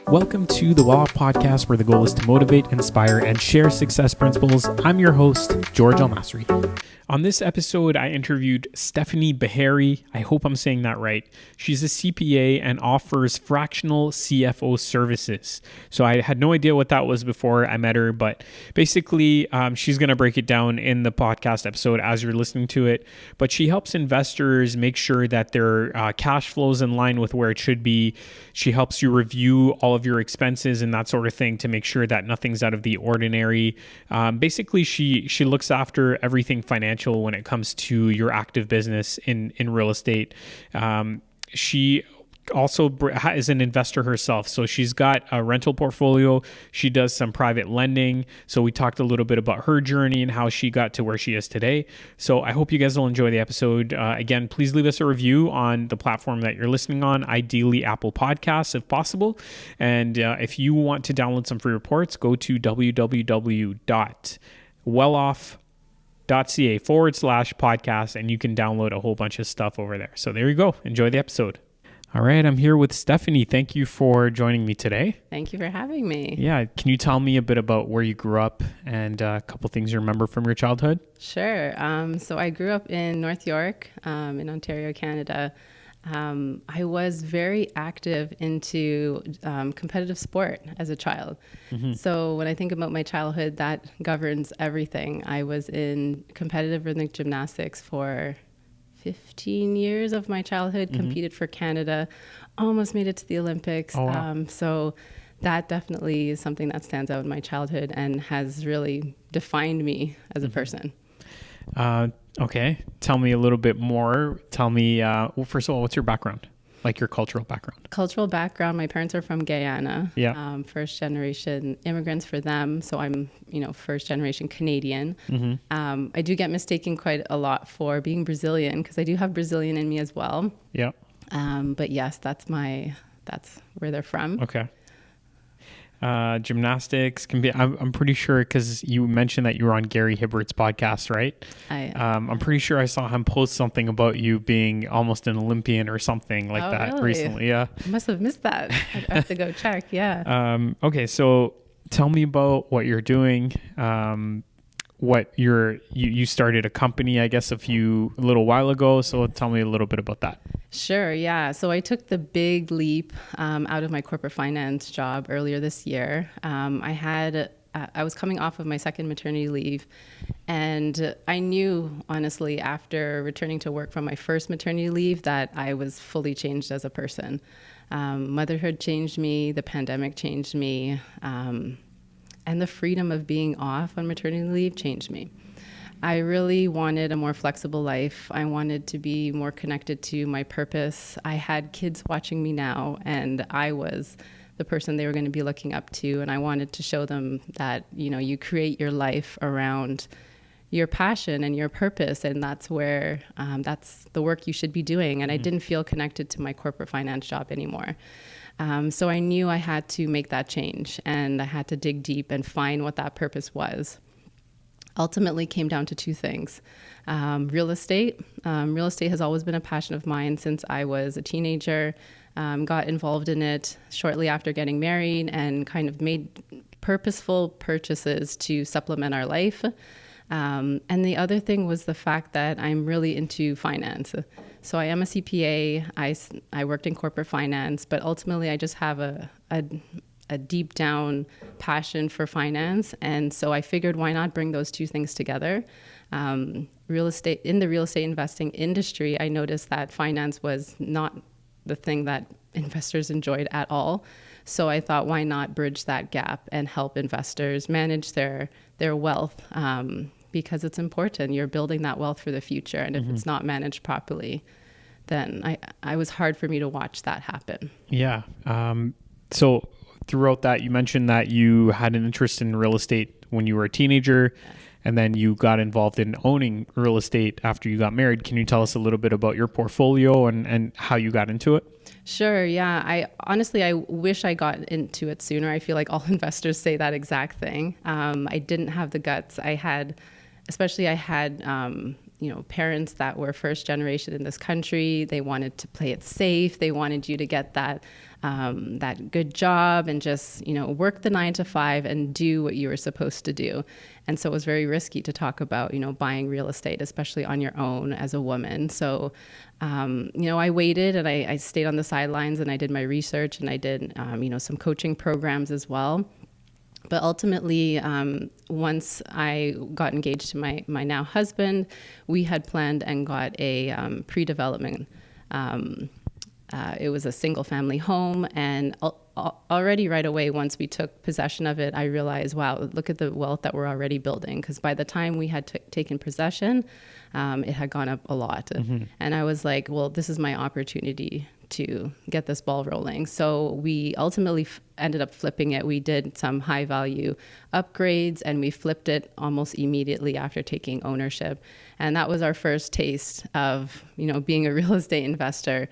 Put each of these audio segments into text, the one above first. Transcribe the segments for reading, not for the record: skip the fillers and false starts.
Welcome to the Well Off Podcast, where the goal is to motivate, inspire, and share success principles. I'm your host, George Almasri. On this episode, I interviewed Stefanie Beharry. I hope I'm saying that right. She's a CPA and offers fractional CFO services. So I had no idea what that was before I met her, but basically she's going to break it down in the podcast episode as you're listening to it. But she helps investors make sure that their cash flow is in line with where it should be. She helps you review all of your expenses and that sort of thing to make sure that nothing's out of the ordinary. Basically, she looks after everything financial when it comes to your active business in real estate. She also is an investor herself. So she's got a rental portfolio. She does some private lending. So we talked a little bit about her journey and how she got to where she is today. So I hope you guys will enjoy the episode. Again, please leave us a review on the platform that you're listening on, ideally Apple Podcasts if possible. And if you want to download some free reports, go to www.welloff.ca/podcast and you can download a whole bunch of stuff over there. So there you go. Enjoy the episode. All right. I'm here with Stefanie. Thank you for joining me today. Thank you for having me. Yeah. Can you tell me a bit about where you grew up and a couple things you remember from your childhood? Sure. So I grew up in North York, in Ontario, Canada. I was very active into competitive sport as a child. Mm-hmm. So when I think about my childhood, that governs everything. I was in competitive rhythmic gymnastics for 15 years of my childhood, competed for Canada, almost made it to the Olympics. Oh, wow. So that definitely is something that stands out in my childhood and has really defined me as a person. Okay. Tell me a little bit more. Tell me, well, first of all, what's your background? Like your cultural background? Cultural background. My parents are from Guyana. Yeah. First generation immigrants for them. So I'm, first generation Canadian. Mm-hmm. I do get mistaken quite a lot for being Brazilian because I do have Brazilian in me as well. Yeah. But yes, that's where they're from. Okay. Gymnastics can be, I'm pretty sure, because you mentioned that you were on Gary Hibbert's podcast, right? I'm pretty sure I saw him post something about you being almost an Olympian or something like that really? recently. Yeah. I must have missed that. I have to go check. Yeah. Okay. So tell me about what you're doing. You started a company, I guess, a little while ago. So tell me a little bit about that. Sure. Yeah. So I took the big leap out of my corporate finance job earlier this year. I was coming off of my second maternity leave, and I knew, honestly, after returning to work from my first maternity leave, that I was fully changed as a person. Motherhood changed me. The pandemic changed me. And the freedom of being off on maternity leave changed me. I really wanted a more flexible life. I wanted to be more connected to my purpose. I had kids watching me now, and I was the person they were going to be looking up to. And I wanted to show them that, you create your life around your passion and your purpose. And that's where, that's the work you should be doing. And I didn't feel connected to my corporate finance job anymore. So I knew I had to make that change, and I had to dig deep and find what that purpose was. Ultimately came down to two things. Real estate. Real estate has always been a passion of mine since I was a teenager. Got involved in it shortly after getting married and kind of made purposeful purchases to supplement our life. And the other thing was the fact that I'm really into finance. So I am a CPA. I worked in corporate finance, but ultimately I just have a deep down passion for finance. And so I figured, why not bring those two things together? Real estate, in the real estate investing industry, I noticed that finance was not the thing that investors enjoyed at all. So I thought, why not bridge that gap and help investors manage their wealth? Because it's important. You're building that wealth for the future. And if it's not managed properly, then I was hard for me to watch that happen. Yeah. So throughout that, you mentioned that you had an interest in real estate when you were a teenager, yes, and then you got involved in owning real estate after you got married. Can you tell us a little bit about your portfolio and how you got into it? Sure. Yeah. I wish I got into it sooner. I feel like all investors say that exact thing. I didn't have the guts. I had parents that were first generation in this country. They wanted to play it safe. They wanted you to get that good job and just, work the 9 to 5 and do what you were supposed to do. And so it was very risky to talk about, buying real estate, especially on your own as a woman. So, I waited and I stayed on the sidelines and I did my research and I did, some coaching programs as well. But ultimately, once I got engaged to my now husband, we had planned and got a pre-development. It was a single family home, and already right away, once we took possession of it, I realized, wow, look at the wealth that we're already building. Because by the time we had taken possession, it had gone up a lot. Mm-hmm. And I was like, well, this is my opportunity to get this ball rolling. So we ultimately ended up flipping it. We did some high value upgrades and we flipped it almost immediately after taking ownership. And that was our first taste of, being a real estate investor.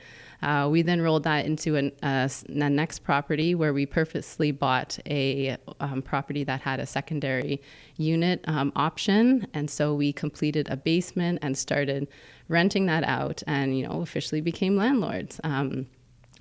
We then rolled that into a next property where we purposely bought a property that had a secondary unit option. And so we completed a basement and started renting that out and, officially became landlords.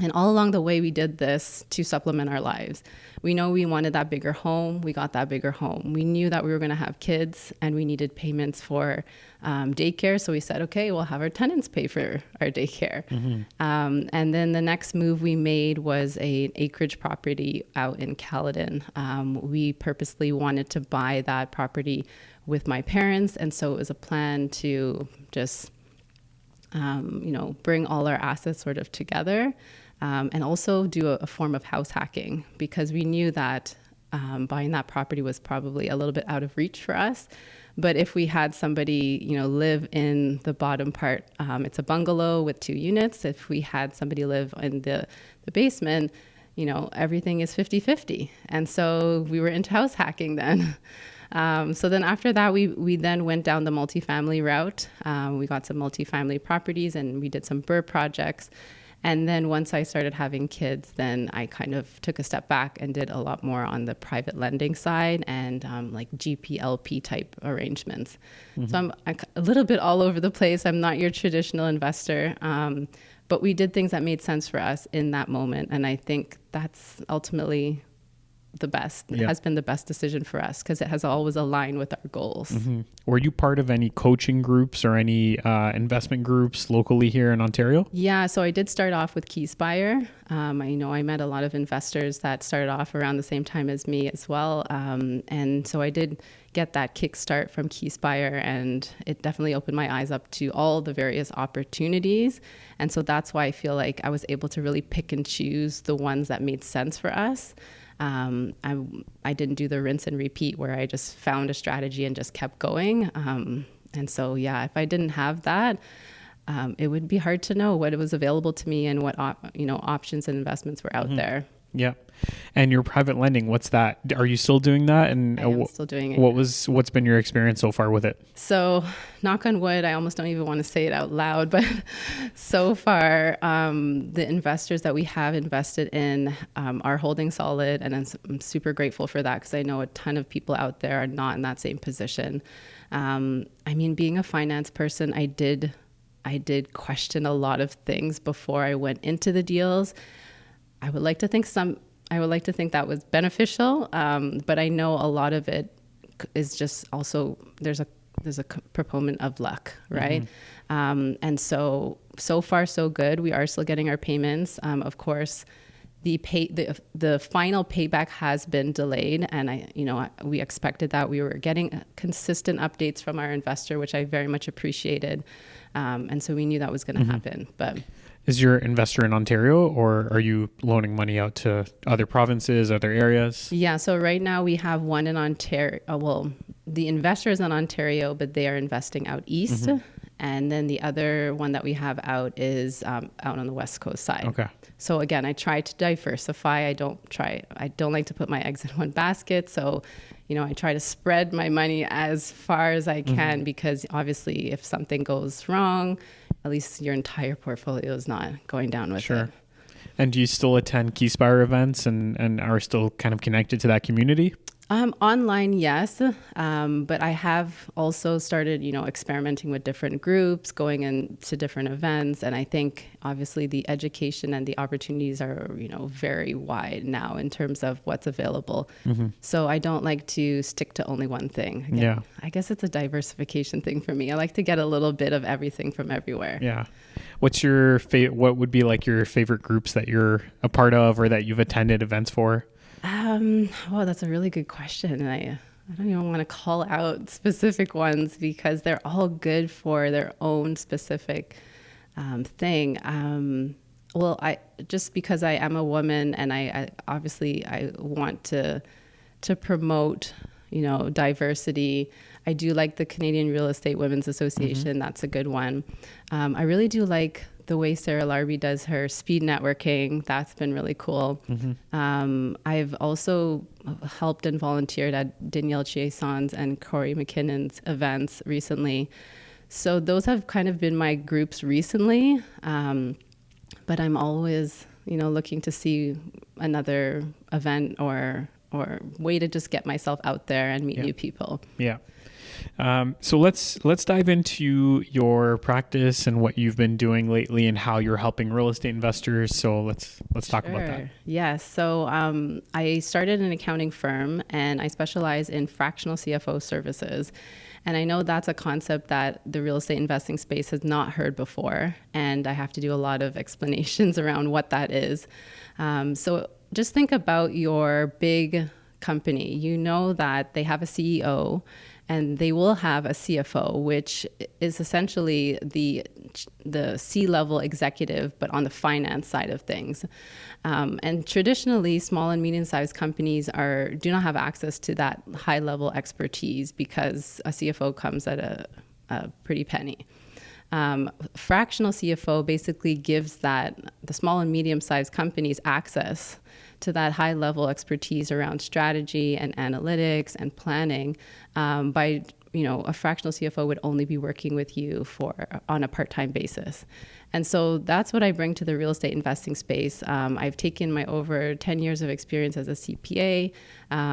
And all along the way, we did this to supplement our lives. We know we wanted that bigger home. We got that bigger home. We knew that we were going to have kids and we needed payments for daycare. So we said, okay, we'll have our tenants pay for our daycare. Mm-hmm. And then the next move we made was an acreage property out in Caledon. We purposely wanted to buy that property with my parents. And so it was a plan to just, bring all our assets sort of together. And also do a form of house hacking because we knew that buying that property was probably a little bit out of reach for us. But if we had somebody, live in the bottom part, it's a bungalow with 2 units. If we had somebody live in the basement, everything is 50-50. And so we were into house hacking then. So then after that, we then went down the multifamily route. We got some multifamily properties and we did some BRRRR projects. And then once I started having kids, then I kind of took a step back and did a lot more on the private lending side and like GPLP type arrangements. Mm-hmm. So I'm a little bit all over the place. I'm not your traditional investor, but we did things that made sense for us in that moment. And I think that's ultimately the best. It has been the best decision for us because it has always aligned with our goals. Mm-hmm. Were you part of any coaching groups or any investment groups locally here in Ontario? Yeah, so I did start off with Keyspire. I met a lot of investors that started off around the same time as me as well. And so I did get that kickstart from Keyspire, and it definitely opened my eyes up to all the various opportunities. And so that's why I feel like I was able to really pick and choose the ones that made sense for us. I didn't do the rinse and repeat where I just found a strategy and just kept going. And so, if I didn't have that, it would be hard to know what was available to me and what, options and investments were out there. Yeah. And your private lending, what's that? Are you still doing that? And I am still doing it. What's been your experience so far with it? So, knock on wood, I almost don't even want to say it out loud, but so far, the investors that we have invested in are holding solid, and I'm super grateful for that because I know a ton of people out there are not in that same position. Being a finance person, I did question a lot of things before I went into the deals. I would like to think that was beneficial, but I know a lot of it is just also there's a proponent of luck, right? Mm-hmm. And so far so good. We are still getting our payments. Of course, the final payback has been delayed, and we expected that. We were getting consistent updates from our investor, which I very much appreciated, and so we knew that was going to happen, but. Is your investor in Ontario, or are you loaning money out to other provinces, other areas? Yeah, so right now we have one in Ontario. The investor is in Ontario, but they are investing out east. Mm-hmm. And then the other one that we have out is out on the West Coast side. Okay. So again, I try to diversify. I don't like to put my eggs in one basket. So, I try to spread my money as far as I can, because obviously if something goes wrong, at least your entire portfolio is not going down with it. And do you still attend Keyspire events and are still kind of connected to that community? Online, yes. But I have also started, experimenting with different groups, going into different events. And I think obviously the education and the opportunities are, very wide now in terms of what's available. So I don't like to stick to only one thing. Again, Yeah. I guess it's a diversification thing for me. I like to get a little bit of everything from everywhere. Yeah. What's your what would be like your favorite groups that you're a part of or that you've attended events for? Well, that's a really good question. And I don't even want to call out specific ones because they're all good for their own specific thing. Well, just because I am a woman and I obviously I want to promote, diversity. I do like the Canadian Real Estate Women's Association. That's a good one. I really do like the way Sarah Larby does her speed networking. That's been really cool. I've also helped and volunteered at Danielle Chiason's and Corey McKinnon's events recently. So those have kind of been my groups recently. But I'm always, looking to see another event or way to just get myself out there and meet new people. Yeah. So let's dive into your practice and what you've been doing lately and how you're helping real estate investors. So let's talk about that. Yes. So I started an accounting firm and I specialize in fractional CFO services. And I know that's a concept that the real estate investing space has not heard before. And I have to do a lot of explanations around what that is. So just think about your big company. You know that they have a CEO and they will have a CFO, which is essentially the C-level executive, but on the finance side of things. And traditionally, small and medium-sized companies do not have access to that high-level expertise because a CFO comes at a pretty penny. Fractional CFO basically gives the small and medium-sized companies access to that high-level expertise around strategy and analytics and planning. A fractional CFO would only be working with you on a part-time basis. And so that's what I bring to the real estate investing space. I've taken my over 10 years of experience as a CPA,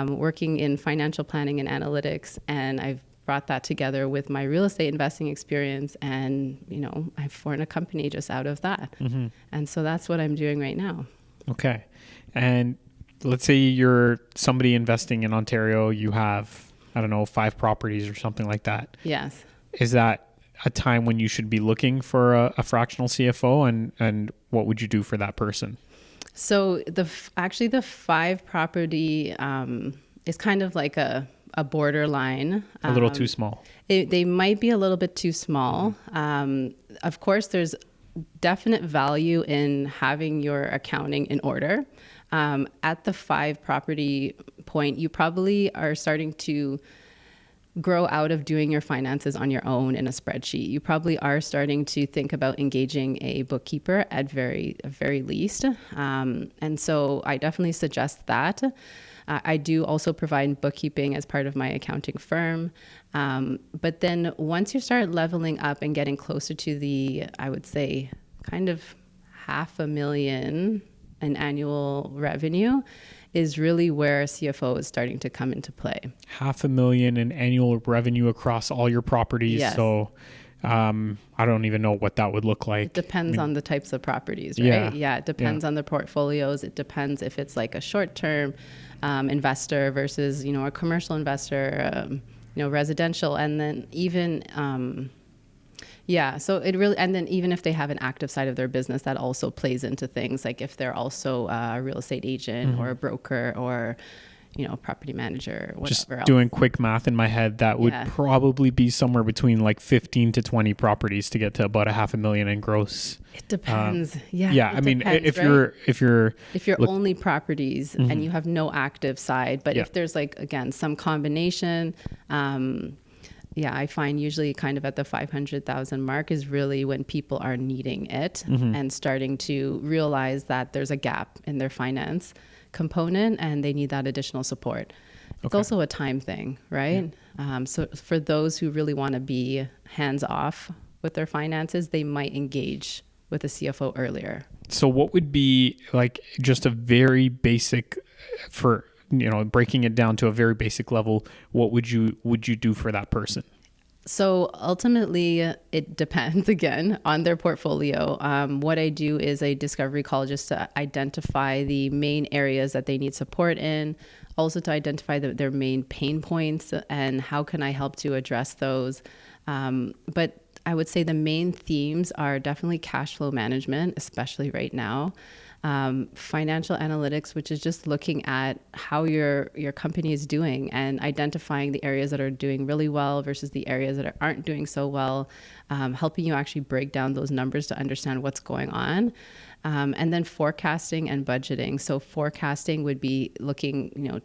working in financial planning and analytics, and I've brought that together with my real estate investing experience, and I've formed a company just out of that. And so that's what I'm doing right now. Okay. And let's say you're somebody investing in Ontario, you have, 5 properties or something like that. Yes. Is that a time when you should be looking for a fractional CFO, and what would you do for that person? So the 5 property is kind of like a borderline. A little too small. They might be a little bit too small. Of course, there's definite value in having your accounting in order. At the 5 property point, you probably are starting to grow out of doing your finances on your own in a spreadsheet. You probably are starting to think about engaging a bookkeeper at very least. And so I definitely suggest that. I do also provide bookkeeping as part of my accounting firm. But then once you start leveling up and getting closer to I would say, kind of $500,000 in annual revenue is really where CFO is starting to come into play. $500,000 in annual revenue across all your properties. Yes. So I don't even know what that would look like. It depends on the types of properties, right? Yeah. It depends on the portfolios. It depends if it's like a short-term investor versus, a commercial investor, residential. And then even, so it really, and then even if they have an active side of their business, that also plays into things like if they're also a real estate agent or a broker or, property manager, whatever Just else. Doing quick math in my head, that would probably be somewhere between like 15 to 20 properties to get to about $500,000 in gross. It depends. If you're only properties and you have no active side, but if there's some combination, I find usually kind of at the 500,000 mark is really when people are needing it and starting to realize that there's a gap in their finance component and they need that additional support. It's also a time thing, right? Yeah. So for those who really want to be hands off with their finances, they might engage with a CFO earlier. So what would be like just a very basic for breaking it down to a very basic level, what would you do for that person? So ultimately, it depends again on their portfolio. What I do is a discovery call just to identify the main areas that they need support in, also to identify their main pain points and how can I help to address those. But I would say the main themes are definitely cash flow management, especially right now. Financial analytics, which is just looking at how your company is doing and identifying the areas that are doing really well versus the areas that aren't doing so well, helping you actually break down those numbers to understand what's going on. And then forecasting and budgeting. So forecasting would be looking,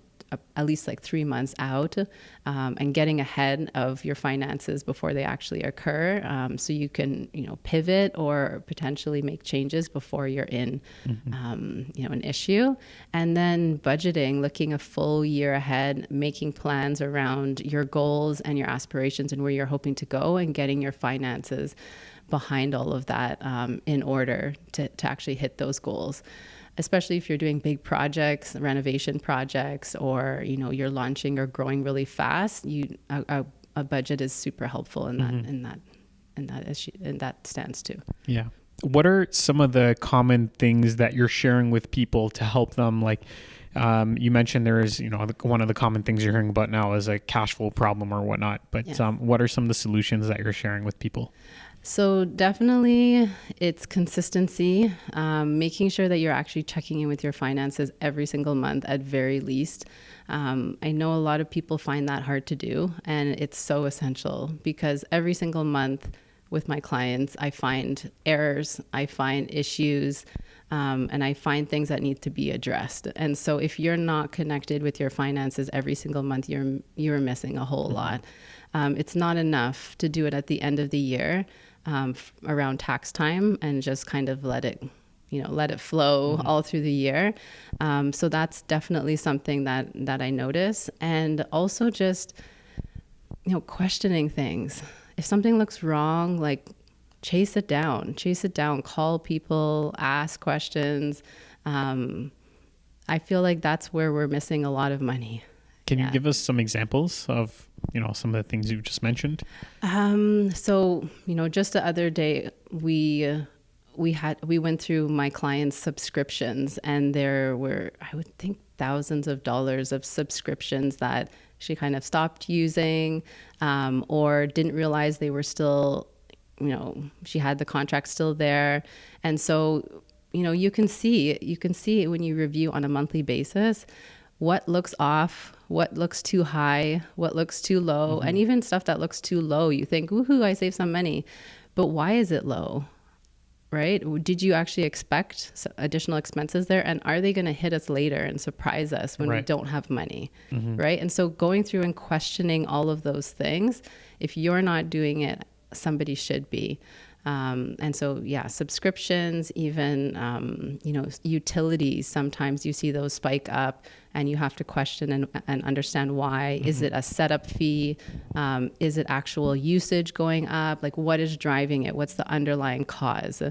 at least like 3 months out, and getting ahead of your finances before they actually occur. So you can, pivot or potentially make changes before you're in, an issue. And then budgeting, looking a full year ahead, making plans around your goals and your aspirations and where you're hoping to go, and getting your finances behind all of that in order to actually hit those goals. Especially if you're doing big projects, renovation projects, or you're launching or growing really fast, a budget is super helpful in that issue, in that stance too. Yeah. What are some of the common things that you're sharing with people to help them? Like you mentioned, there is one of the common things you're hearing about now is a cash flow problem or whatnot. But yes. What are some of the solutions that you're sharing with people? So definitely it's consistency, making sure that you're actually checking in with your finances every single month at very least. I know a lot of people find that hard to do, and it's so essential because every single month with my clients, I find errors, I find issues, and I find things that need to be addressed. And so if you're not connected with your finances every single month, you're missing a whole lot. It's not enough to do it at the end of the year. Around tax time and just kind of let it flow all through the year. So that's definitely something that I notice. And also just, questioning things. If something looks wrong, like chase it down, call people, ask questions. I feel like that's where we're missing a lot of money. Can you give us some examples of, some of the things you've just mentioned? So, just the other day, we went through my clients' subscriptions, and there were, I would think, thousands of dollars of subscriptions that she kind of stopped using, or didn't realize they were still, she had the contract still there. And so, you can see when you review on a monthly basis, what looks off, what looks too high, what looks too low, and even stuff that looks too low, you think, woohoo, I saved some money. But why is it low, right? Did you actually expect additional expenses there? And are they going to hit us later and surprise us when we don't have money, right? And so going through and questioning all of those things, if you're not doing it, somebody should be. And so, subscriptions, even, utilities, sometimes you see those spike up and you have to question and understand why. Is it a setup fee? Is it actual usage going up? Like, what is driving it? What's the underlying cause?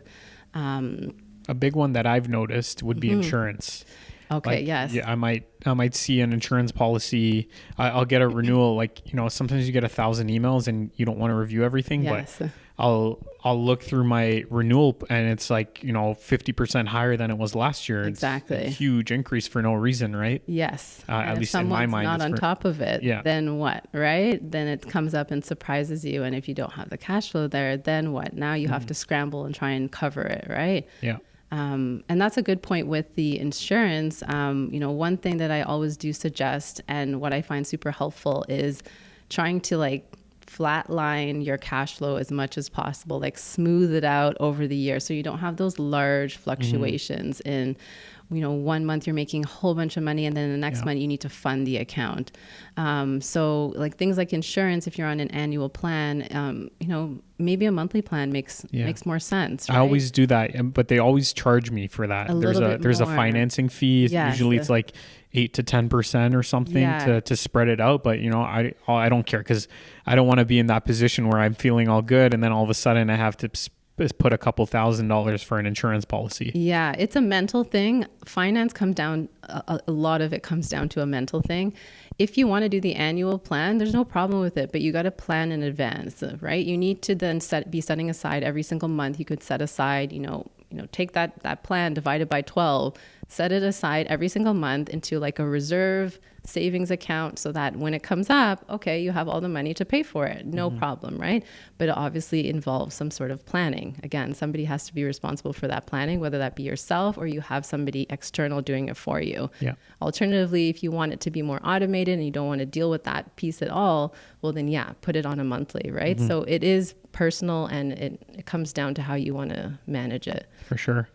A big one that I've noticed would be insurance. Okay. Yes. Yeah, I might see an insurance policy. I'll get a renewal. Sometimes you get 1,000 emails and you don't want to review everything, yes. But I'll look through my renewal and it's 50% higher than it was last year. Exactly. It's a huge increase for no reason, right? Yes. At least in my mind. Not on top of it, then what, right? Then it comes up and surprises you. And if you don't have the cash flow there, then what? Now you have to scramble and try and cover it, right? Yeah. And that's a good point with the insurance. One thing that I always do suggest and what I find super helpful is trying to flatline your cash flow as much as possible, smooth it out over the year so you don't have those large fluctuations in, 1 month you're making a whole bunch of money and then the next month you need to fund the account. So things like insurance, if you're on an annual plan, maybe a monthly plan makes more sense. Right? I always do that, but they always charge me for that. There's a financing fee. Yes. Usually it's 8 to 10% or something to spread it out. But I don't care because I don't want to be in that position where I'm feeling all good and then all of a sudden I have to put a couple $1,000s for an insurance policy. Yeah, it's a mental thing. Finance comes down, a lot of it comes down to a mental thing. If you want to do the annual plan, there's no problem with it, but you got to plan in advance, right? You need to then be setting aside every single month. You could set aside, take that plan, divide it by 12, set it aside every single month into like a reserve savings account so that when it comes up, okay, you have all the money to pay for it. No problem, right? But it obviously involves some sort of planning. Again, somebody has to be responsible for that planning, whether that be yourself or you have somebody external doing it for you. Yeah. Alternatively, if you want it to be more automated and you don't want to deal with that piece at all, well then put it on a monthly, right? So it is personal and it comes down to how you want to manage it. For sure.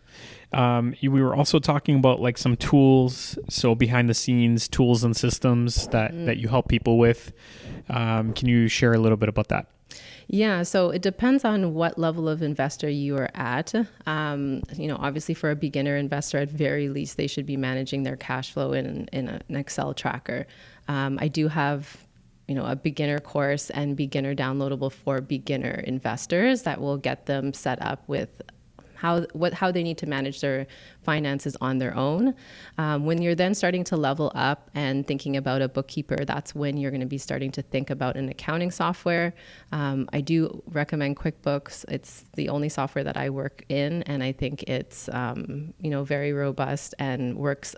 We were also talking about like some tools, so behind the scenes tools and systems that you help people with. Can you share a little bit about that? Yeah, so it depends on what level of investor you are at. Obviously for a beginner investor, at very least, they should be managing their cash flow in an Excel tracker. I do have a beginner course and beginner downloadable for beginner investors that will get them set up with how they need to manage their finances on their own. When you're then starting to level up and thinking about a bookkeeper, that's when you're going to be starting to think about an accounting software. I do recommend QuickBooks. It's the only software that I work in, and I think it's very robust and works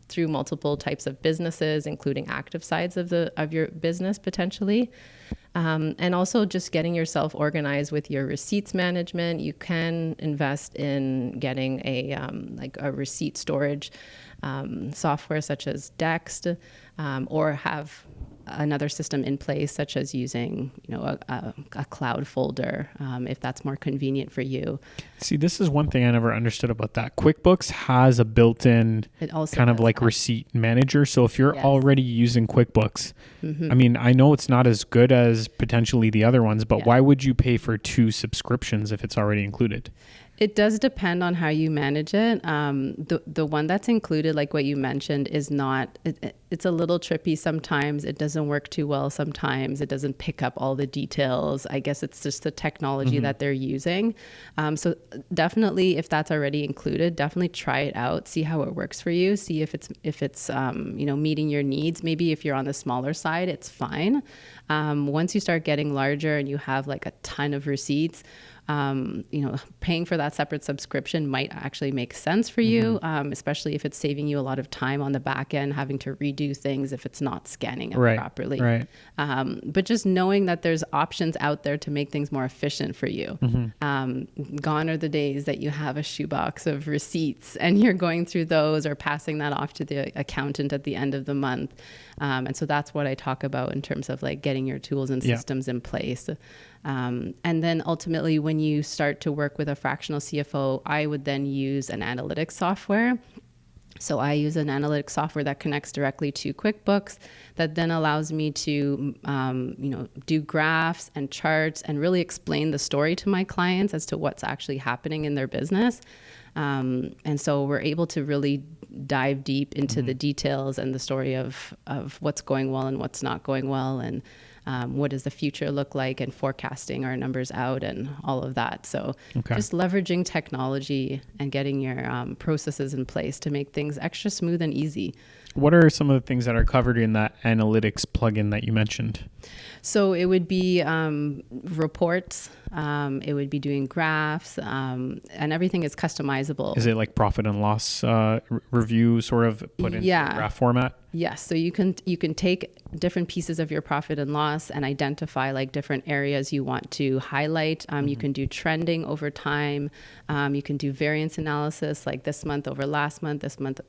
through multiple types of businesses, including active sides of your business potentially. And also just getting yourself organized with your receipts management. You can invest in getting a receipt storage software such as Dext, or have another system in place, such as using a cloud folder, if that's more convenient for you. See, this is one thing I never understood about that. QuickBooks has a built-in kind of like receipt manager. So if you're already using QuickBooks, I mean, I know it's not as good as potentially the other ones, but why would you pay for 2 subscriptions if it's already included? It does depend on how you manage it. The one that's included, like what you mentioned, is not, it's a little trippy sometimes. It doesn't work too well sometimes. It doesn't pick up all the details. I guess it's just the technology that they're using. So definitely, if that's already included, definitely try it out. See how it works for you. See if it's meeting your needs. Maybe if you're on the smaller side, it's fine. Once you start getting larger and you have like a ton of receipts, paying for that separate subscription might actually make sense for you, especially if it's saving you a lot of time on the back end, having to redo things if it's not scanning it properly. Right. But just knowing that there's options out there to make things more efficient for you. Gone are the days that you have a shoebox of receipts and you're going through those or passing that off to the accountant at the end of the month. And so that's what I talk about in terms of like getting your tools and systems in place. And then ultimately, when you start to work with a fractional CFO, I would then use an analytics software. So I use an analytics software that connects directly to QuickBooks that then allows me to, do graphs and charts and really explain the story to my clients as to what's actually happening in their business. And so we're able to really dive deep into the details and the story of what's going well and what's not going well, and what does the future look like, and forecasting our numbers out and all of that. So just leveraging technology and getting your processes in place to make things extra smooth and easy. What are some of the things that are covered in that analytics plugin that you mentioned? So it would be reports, it would be doing graphs, and everything is customizable. Is it like profit and loss review sort of put into graph format? Yes. So you can take different pieces of your profit and loss and identify like different areas you want to highlight. You can do trending over time. You can do variance analysis, like this month over last month,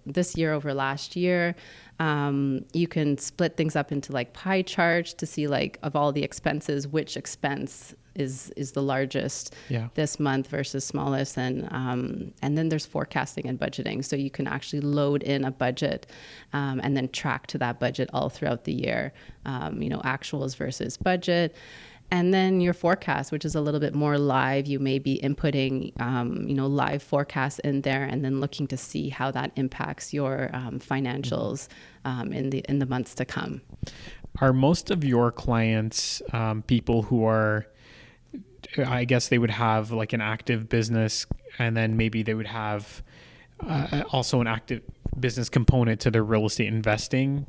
this year over last year. You can split things up into like pie charts to see like of all the expenses, which expense is the largest this month versus smallest. And then there's forecasting and budgeting. So you can actually load in a budget and then track to that budget all throughout the year, actuals versus budget. And then your forecast, which is a little bit more live, you may be inputting, live forecasts in there and then looking to see how that impacts your financials in the months to come. Are most of your clients people who are I guess they would have like an active business, and then maybe they would have also an active business component to their real estate investing.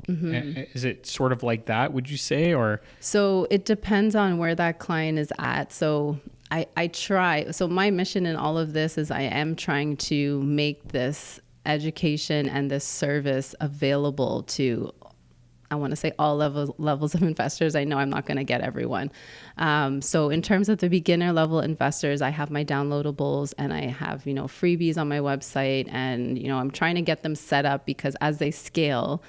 Is it sort of like that, would you say? Or So it depends on where that client is at. So I try. So my mission in all of this is I am trying to make this education and this service available to, I want to say, all levels of investors. I know I'm not going to get everyone. So in terms of the beginner level investors, I have my downloadables and I have, freebies on my website, and, I'm trying to get them set up because as they scale,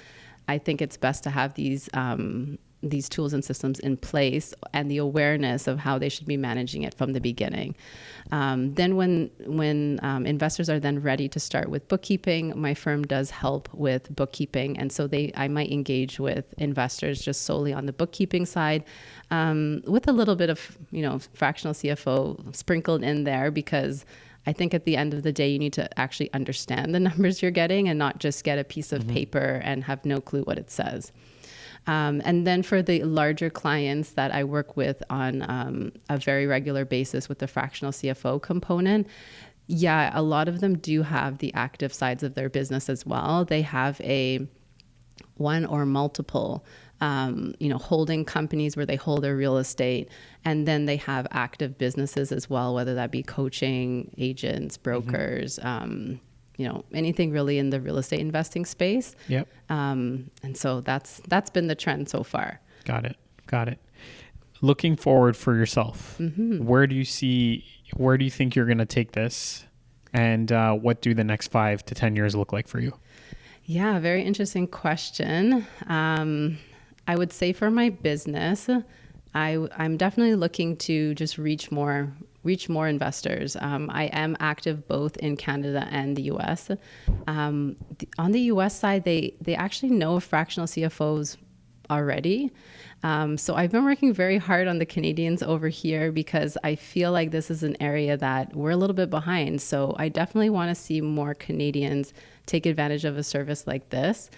I think it's best to have these tools and systems in place and the awareness of how they should be managing it from the beginning. Then when investors are then ready to start with bookkeeping, my firm does help with bookkeeping. And so I might engage with investors just solely on the bookkeeping side, with a little bit of, fractional CFO sprinkled in there, because I think at the end of the day, you need to actually understand the numbers you're getting and not just get a piece of paper and have no clue what it says. And then for the larger clients that I work with on a very regular basis with the fractional CFO component, yeah, a lot of them do have the active sides of their business as well. They have one or multiple holding companies where they hold their real estate, and then they have active businesses as well, whether that be coaching, agents, brokers, anything really in the real estate investing space. Yep. And so that's been the trend so far. Got it. Looking forward for yourself, where do you think you're going to take this, and what do the next 5 to 10 years look like for you? Yeah, very interesting question. I would say for my business, I'm definitely looking to just reach more investors. I am active both in Canada and the US. On the US side, they actually know fractional CFOs already. So I've been working very hard on the Canadians over here because I feel like this is an area that we're a little bit behind. So I definitely want to see more Canadians take advantage of a service like this.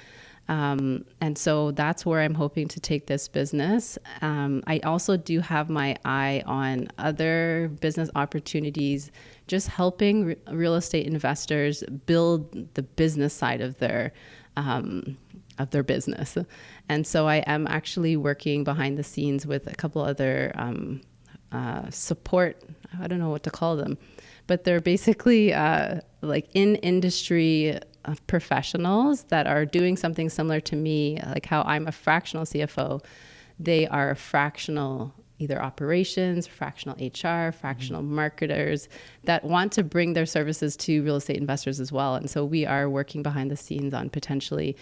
And so that's where I'm hoping to take this business. I also do have my eye on other business opportunities, just helping real estate investors build the business side of their business. And so I am actually working behind the scenes with a couple other support, I don't know what to call them, but they're basically like in industry professionals that are doing something similar to me, like how I'm a fractional CFO. They are fractional either operations, fractional HR, fractional marketers that want to bring their services to real estate investors as well. And so we are working behind the scenes on potentially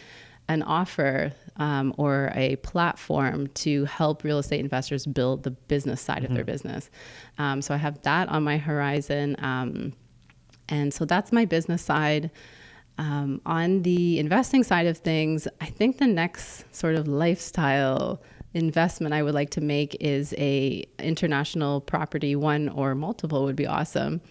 an offer or a platform to help real estate investors build the business side of their business. So I have that on my horizon. And so that's my business side. On the investing side of things, I think the next sort of lifestyle investment I would like to make is a international property, one or multiple would be awesome.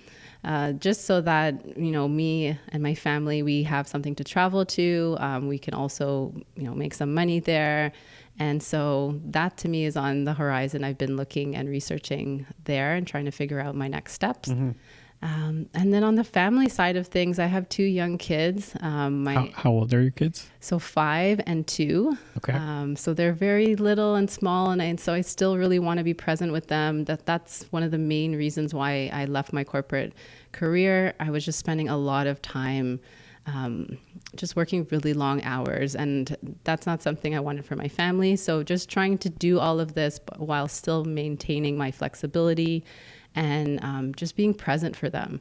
Just so that, me and my family, we have something to travel to. We can also, make some money there. And so that to me is on the horizon. I've been looking and researching there and trying to figure out my next steps. And then on the family side of things, I have 2 young kids. How old are your kids? So 5 and 2. Okay. So they're very little and small, and so I still really want to be present with them. That's one of the main reasons why I left my corporate career. I was just spending a lot of time just working really long hours, and that's not something I wanted for my family. So just trying to do all of this while still maintaining my flexibility and just being present for them.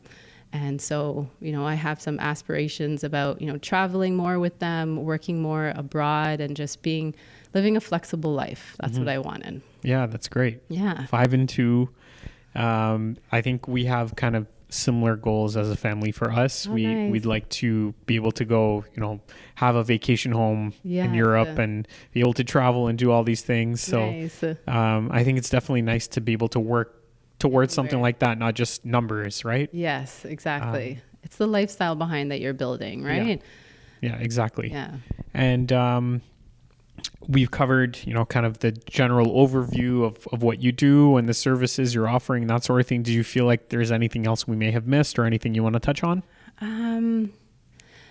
And so, I have some aspirations about, traveling more with them, working more abroad, and just living a flexible life. That's what I wanted. Yeah, that's great. Yeah. 5 and 2. I think we have kind of similar goals as a family. For us, Nice. we'd like to be able to go, have a vacation home in Europe and be able to travel and do all these things. So Nice. I think it's definitely nice to be able to work towards something like that, not just numbers, right? Yes, exactly. It's the lifestyle behind that you're building, right? Yeah, exactly. Yeah. And we've covered, kind of the general overview of what you do and the services you're offering and that sort of thing. Do you feel like there's anything else we may have missed or anything you want to touch on?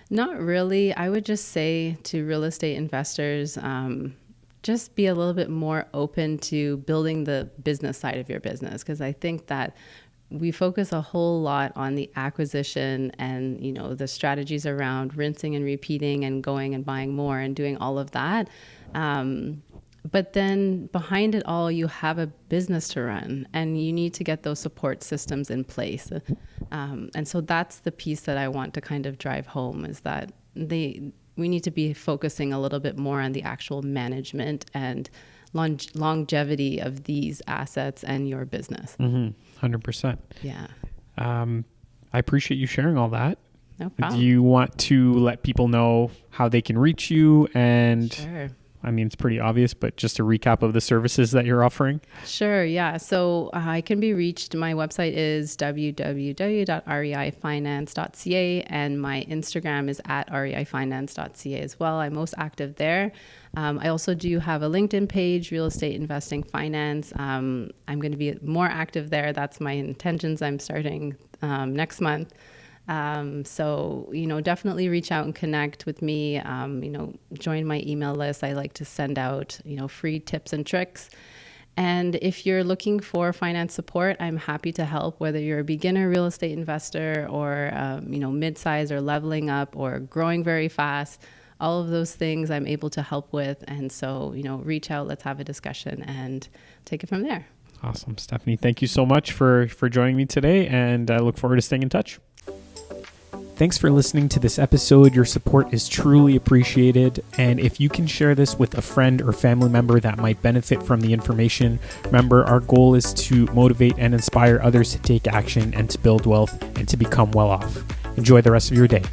Not really. I would just say to real estate investors, just be a little bit more open to building the business side of your business, because I think that we focus a whole lot on the acquisition and, the strategies around rinsing and repeating and going and buying more and doing all of that. But then behind it all, you have a business to run and you need to get those support systems in place. And so that's the piece that I want to kind of drive home, is that we need to be focusing a little bit more on the actual management and longevity of these assets and your business. 100%. Yeah. I appreciate you sharing all that. No problem. Do you want to let people know how they can reach you? And Sure. I mean, it's pretty obvious, but just a recap of the services that you're offering. Sure. Yeah. So I can be reached. My website is www.reifinance.ca and my Instagram is at reifinance.ca as well. I'm most active there. I also do have a LinkedIn page, Real Estate Investing Finance. I'm going to be more active there. That's my intentions. I'm starting next month. So, definitely reach out and connect with me, join my email list. I like to send out, free tips and tricks. And if you're looking for finance support, I'm happy to help, whether you're a beginner real estate investor or, mid-size or leveling up or growing very fast. All of those things I'm able to help with. And so, reach out, let's have a discussion and take it from there. Awesome. Stefanie, thank you so much for joining me today. And I look forward to staying in touch. Thanks for listening to this episode. Your support is truly appreciated. And if you can share this with a friend or family member that might benefit from the information, remember, our goal is to motivate and inspire others to take action and to build wealth and to become well off. Enjoy the rest of your day.